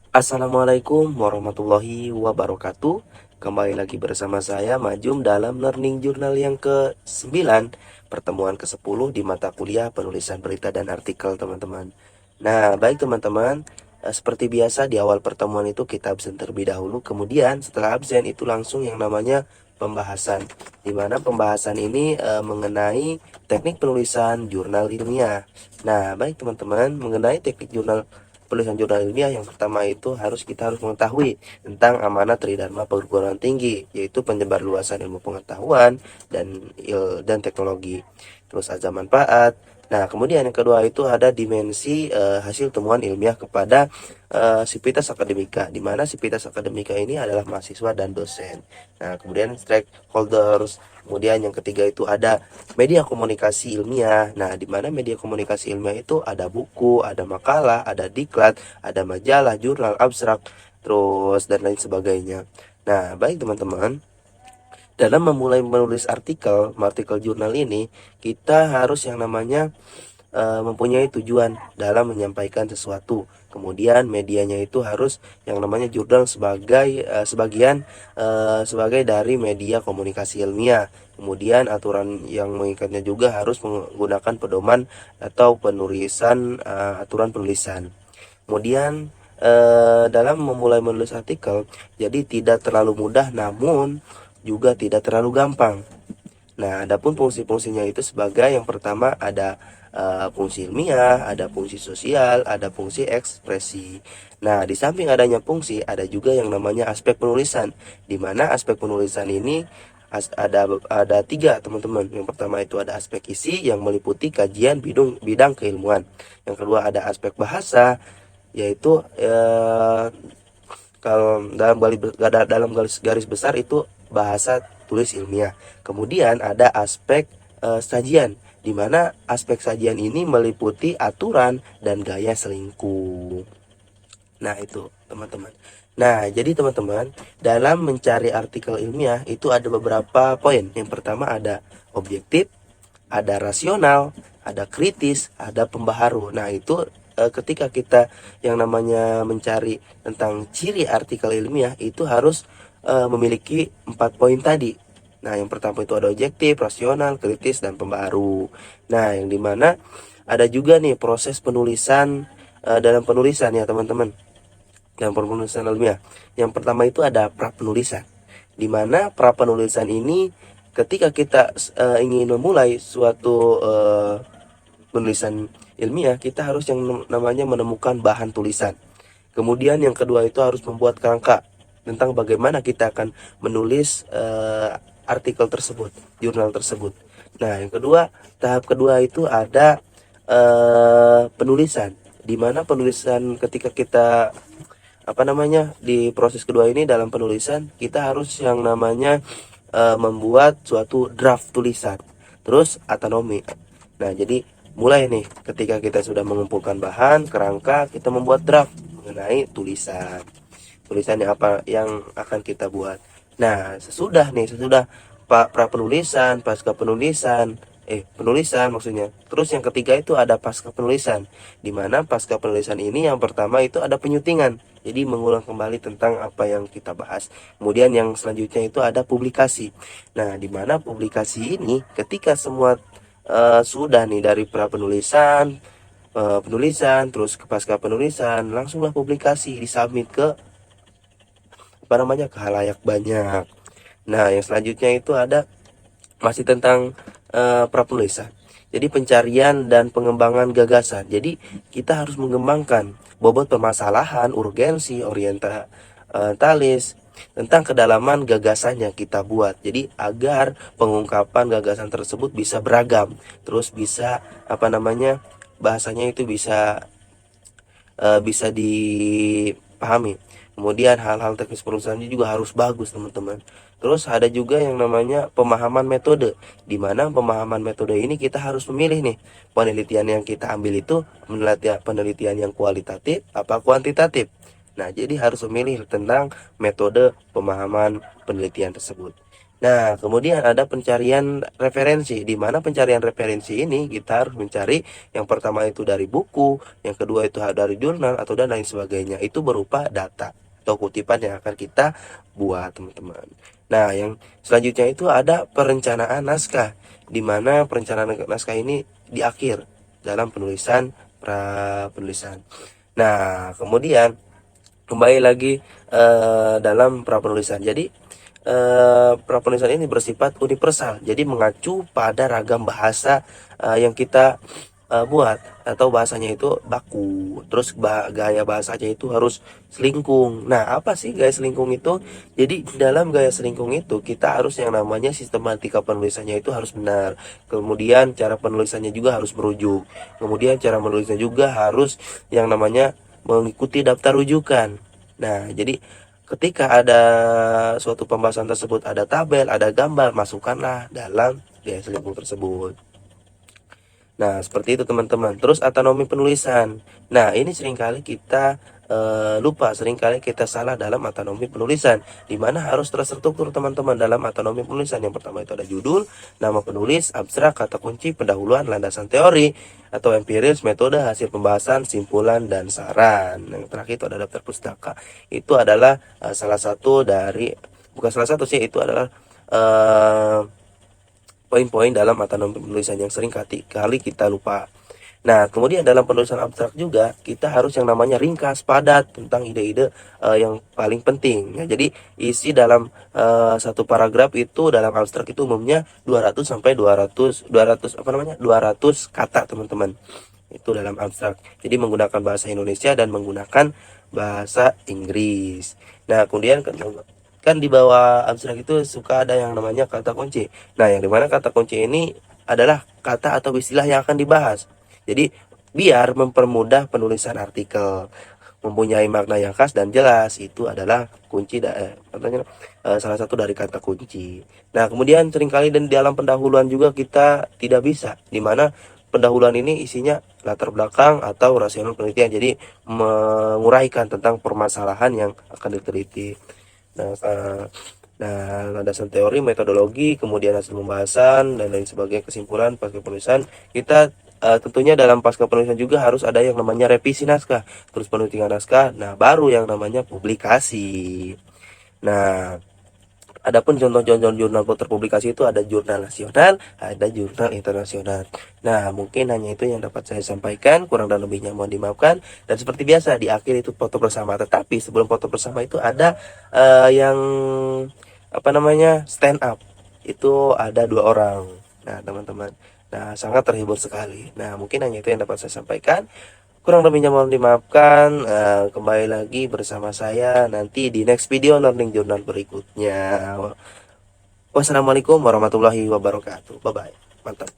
Assalamualaikum warahmatullahi wabarakatuh. Kembali lagi bersama saya Majum dalam Learning Journal yang ke-9, pertemuan ke-10 di mata kuliah penulisan berita dan artikel, teman-teman. Nah, baik teman-teman, seperti biasa di awal pertemuan itu kita absen terlebih dahulu. Kemudian setelah absen itu langsung yang namanya pembahasan, di mana pembahasan ini mengenai teknik penulisan jurnal ilmiah. Nah, baik teman-teman, mengenai teknik penulisan jurnal ilmiah, yang pertama itu kita harus mengetahui tentang amanat Tridharma perguruan tinggi, yaitu penyebar luasan ilmu pengetahuan dan teknologi. Terus azam manfaat. Nah, kemudian yang kedua itu ada dimensi hasil temuan ilmiah kepada sivitas akademika, di mana sivitas akademika ini adalah mahasiswa dan dosen. Nah, kemudian stakeholders. Kemudian yang ketiga itu ada media komunikasi ilmiah. Nah, di mana media komunikasi ilmiah itu ada buku, ada makalah, ada diklat, ada majalah, jurnal, abstrak, terus dan lain sebagainya. Nah, baik teman-teman, dalam memulai menulis artikel jurnal ini, kita harus yang namanya mempunyai tujuan dalam menyampaikan sesuatu. Kemudian medianya itu harus yang namanya jurnal sebagai dari media komunikasi ilmiah. Kemudian aturan yang mengikatnya juga harus menggunakan pedoman atau aturan penulisan. Kemudian dalam memulai menulis artikel, jadi tidak terlalu mudah namun juga tidak terlalu gampang. Nah, adapun fungsi-fungsinya itu sebagai yang pertama ada fungsi ilmiah, ada fungsi sosial, ada fungsi ekspresi. Nah, di samping adanya fungsi, ada juga yang namanya aspek penulisan, di mana aspek penulisan ini ada tiga, teman-teman. Yang pertama itu ada aspek isi yang meliputi kajian bidang keilmuan. Yang kedua ada aspek bahasa, yaitu kalau dalam garis besar itu bahasa tulis ilmiah. Kemudian ada aspek sajian, di mana aspek sajian ini meliputi aturan dan gaya selingkuh. Nah, itu teman-teman. Nah, jadi teman-teman, dalam mencari artikel ilmiah itu ada beberapa poin. Yang pertama ada objektif, ada rasional, ada kritis, ada pembaharu. Nah, itu ketika kita yang namanya mencari tentang ciri artikel ilmiah itu harus memiliki 4 poin tadi. Nah, yang pertama itu ada objektif, rasional, kritis, dan pembaharu. Nah, yang dimana ada juga nih proses penulisan dalam penulisan ya teman-teman, dalam penulisan ilmiah. Yang pertama itu ada pra penulisan, di mana pra penulisan ini ketika kita ingin memulai suatu penulisan ilmiah, kita harus yang namanya menemukan bahan tulisan. Kemudian yang kedua itu harus membuat kerangka tentang bagaimana kita akan menulis artikel tersebut, jurnal tersebut. Nah, yang kedua, tahap kedua itu ada penulisan, di mana penulisan ketika kita di proses kedua ini dalam penulisan kita harus yang namanya membuat suatu draft tulisan. Terus autonomi. Nah, jadi mulai nih ketika kita sudah mengumpulkan bahan kerangka, kita membuat draft mengenai tulisannya apa yang akan kita buat. Nah, sesudah pra penulisan, pasca penulisan, penulisan maksudnya. Terus yang ketiga itu ada pasca penulisan, di mana pasca penulisan ini yang pertama itu ada penyutingan, jadi mengulang kembali tentang apa yang kita bahas. Kemudian yang selanjutnya itu ada publikasi. Nah, di mana publikasi ini ketika semua sudah nih dari pra penulisan, terus ke pasca penulisan, langsunglah publikasi, disubmit ke ke halayak banyak. Nah, yang selanjutnya itu ada masih tentang pra penulisan. Jadi pencarian dan pengembangan gagasan. Jadi kita harus mengembangkan bobot permasalahan, urgensi, orientalis tentang kedalaman gagasan yang kita buat. Jadi agar pengungkapan gagasan tersebut bisa beragam, terus bisa bahasanya itu bisa dipahami. Kemudian hal-hal teknis penulisannya juga harus bagus, teman-teman. Terus ada juga yang namanya pemahaman metode, di mana pemahaman metode ini kita harus memilih nih, penelitian yang kita ambil itu penelitian yang kualitatif apa kuantitatif. Nah, jadi harus memilih tentang metode pemahaman penelitian tersebut. Nah, kemudian ada pencarian referensi, di mana pencarian referensi ini kita harus mencari yang pertama itu dari buku, yang kedua itu dari jurnal atau dan lain sebagainya. Itu berupa data atau kutipan yang akan kita buat, teman-teman. Nah, yang selanjutnya itu ada perencanaan naskah, di mana perencanaan naskah ini di akhir dalam penulisan pra penulisan. Nah, kemudian kembali lagi dalam pra penulisan. Jadi prapenulisan ini bersifat universal, jadi mengacu pada ragam bahasa yang kita buat, atau bahasanya itu baku, terus gaya bahasanya itu harus selingkung. Nah, apa sih gaya selingkung itu? Jadi dalam gaya selingkung itu kita harus yang namanya sistematika penulisannya itu harus benar, kemudian cara penulisannya juga harus merujuk, kemudian cara menulisnya juga harus yang namanya mengikuti daftar rujukan. Nah, jadi ketika ada suatu pembahasan tersebut ada tabel, ada gambar, masukkanlah dalam gaya selingkuh tersebut. Nah, seperti itu teman-teman. Terus autonomi penulisan. Nah, ini seringkali kita lupa, seringkali kita salah dalam autonomi penulisan, di mana harus terstruktur teman-teman dalam autonomi penulisan. Yang pertama itu ada judul, nama penulis, abstrak, kata kunci, pendahuluan, landasan teori atau empiris, metode, hasil pembahasan, simpulan, dan saran. Yang terakhir itu ada daftar pustaka. Itu adalah salah satu dari, bukan salah satu sih, itu adalah poin-poin dalam autonomi penulisan yang sering kali kita lupa. Nah, kemudian dalam penulisan abstrak juga kita harus yang namanya ringkas, padat tentang ide-ide yang paling penting. Ya, jadi isi dalam satu paragraf itu dalam abstrak itu umumnya 200 sampai 200 apa namanya? 200 kata, teman-teman. Itu dalam abstrak. Jadi menggunakan bahasa Indonesia dan menggunakan bahasa Inggris. Nah, kemudian kan di bawah abstrak itu suka ada yang namanya kata kunci. Nah, yang dimana kata kunci ini adalah kata atau istilah yang akan dibahas. Jadi biar mempermudah penulisan artikel, mempunyai makna yang khas dan jelas, itu adalah kunci salah satu dari kata kunci. Nah, kemudian seringkali dan di dalam pendahuluan juga kita tidak bisa, di mana pendahuluan ini isinya latar belakang atau rasional penelitian, jadi menguraikan tentang permasalahan yang akan diteliti. Nah, landasan teori, metodologi, kemudian hasil pembahasan dan lain sebagainya, kesimpulan pasca penulisan. Kita tentunya dalam pasca penulisan juga harus ada yang namanya revisi naskah, terus penulisan naskah, nah baru yang namanya publikasi. Nah, adapun contoh-contoh jurnal terpublikasi itu ada jurnal nasional, ada jurnal internasional. Nah, mungkin hanya itu yang dapat saya sampaikan, kurang dan lebihnya mohon dimaafkan. Dan seperti biasa di akhir itu foto bersama, tetapi sebelum foto bersama itu ada yang apa namanya, stand up. Itu ada 2 orang. Nah, teman-teman, nah sangat terhibur sekali. Nah, mungkin hanya itu yang dapat saya sampaikan, kurang lebihnya mohon dimaafkan. Kembali lagi bersama saya nanti di next video learning journal berikutnya. Wassalamualaikum warahmatullahi wabarakatuh. Bye bye, mantap.